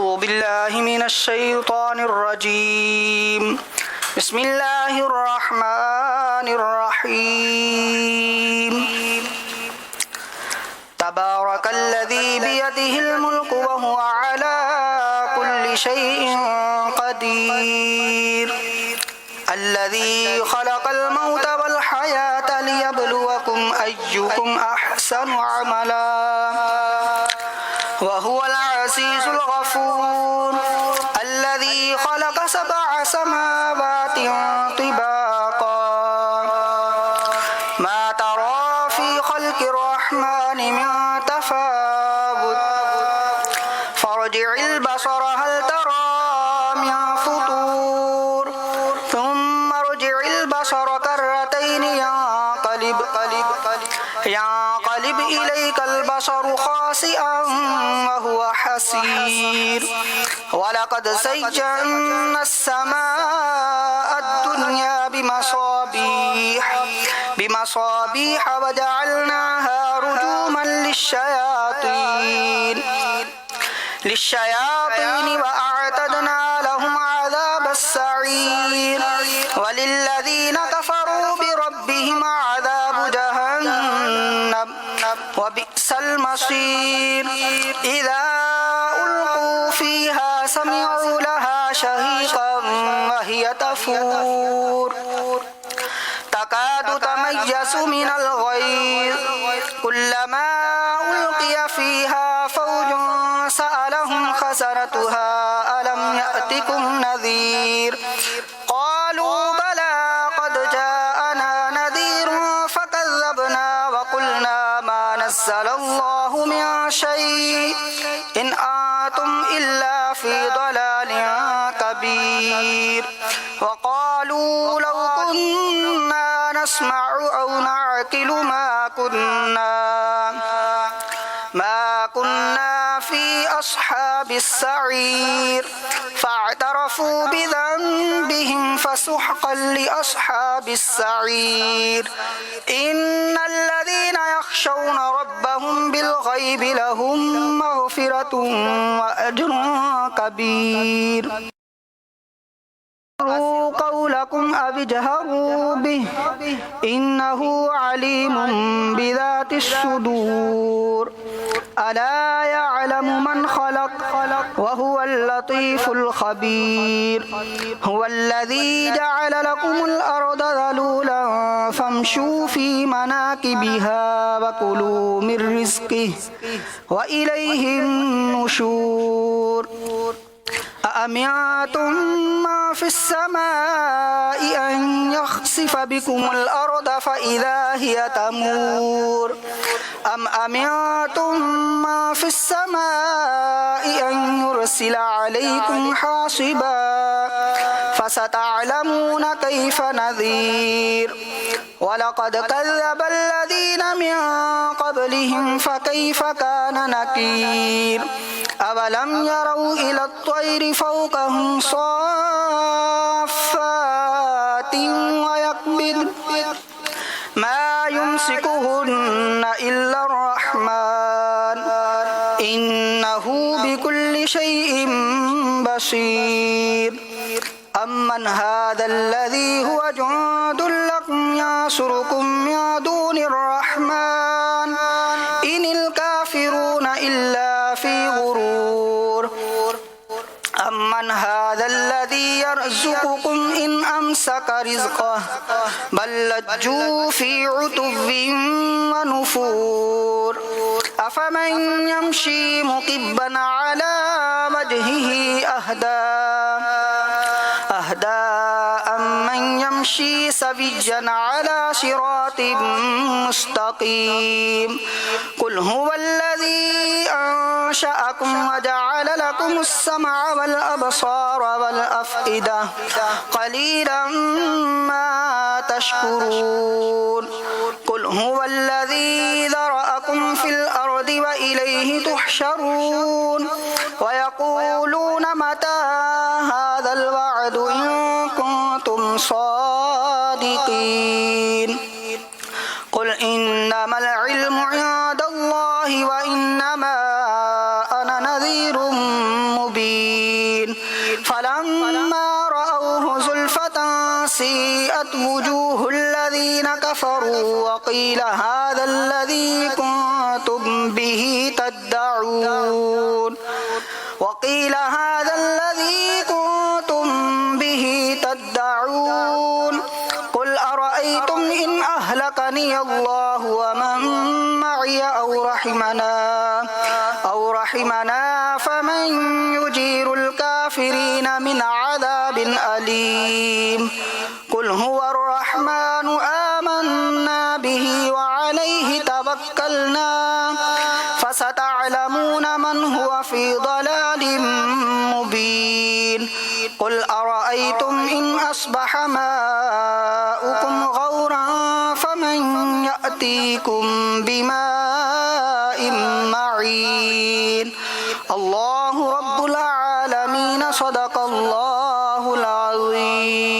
أعوذ بالله من الشيطان الرجيم. بسم الله الرحمن الرحيم. تبارك الذي بيده الملك وهو على كل شيء قدير. الذي خلق الموت والحياة ليبلوكم أيكم أحسن عملا وهو العزيز الغفور. الذي خلق 7 سماوات طباقا ما ترى في خلق الرحمن من تفاوت فارجع البصر هل ترى من فطور ثم ارجع البصر كرتين ينقلب إليك البصر خاسئا وهو حسير. ولقد زينا السماء الدنيا بمصابيح وجعلناها رجوما للشياطين وأعتدنا لهم عذاب السعير. وللذين كفروا بربهم عذاب جهنم وبئس المصير. إذا ألقوا فيها سمعوا لها شهيقا وهي تفور تكاد تميز من الغيظ كلما ألقي فيها فوج سألهم خزنتها ألم يأتكم نذير قالوا بلى قد جاءنا نذير فكذبنا وقلنا ما نزل الله من شيء إن أنتم إلا في ضلال كبير. وقالوا لو كنا نسمع أو نعقل ما كنا في أصحاب السعير فاعترفوا بذنبهم فسحقا لأصحاب السعير. إن الذين يخشون ربهم بالغيب لهم مغفرة وأجر كبير. قولكم أو اجهروا به إنه عليم بذات الصدور. ألا يعلم من خلق وهو اللطيف الخبير. هو الذي جعل لكم الأرض ذلولا فامشوا في مناكبها وكلوا من رزقه وإليه النشور. أأمنتم ما في السماء أن يخسف بكم الأرض فإذا هي تمور أم أمنتم ما في السماء أن يرسل عليكم حاصبا فستعلمون كيف نذير. ولقد كذب الذين من قبلهم فكيف كان نكير. أولم يروا إلى الطير فوقهم صافات ويقبض ما يمسكهن إلا الرحمن إنه بكل شيء بصير. أمن هذا الذي هو جند لكم ينصركم من دون الرحمن إن الكافرون إلا في غرور. أمن هذا الذي يرزقكم إن أمسك رزقه بل لجوا في عتو ونفور. أفمن يمشي مكبا على وجهه أهدى أمن يمشي سويا على صراط مستقيم. قل هو الذي أنشأكم وجعل لكم السمع والأبصار والأفئدة قليلا ما تشكرون. قل هو الذي ذرأكم في الأرض وإليه تحشرون. ويقولون متى هذا الوعد إن كنتم صادقين. قل إنما العلم عند الله وإنما أنا نذير مبين. فلما رأوه زلفة سيئت وجوه الذين كفروا وقيل هذا الذي كنتم به تدعون وقيل هذا الذي كنتم به تدعون قل أرأيتم إن أهلكني الله ومن معي أو رحمنا فمن يجير الكافرين من عذاب أليم قل هو الرحمن آمنا به وعليه توكلنا فستعلمون من هو في ضلال مبين قل أرأيتم إن أصبح ماؤكم غورا فمن يأتيكم بماء معين الله رب العالمين صدق الله العظيم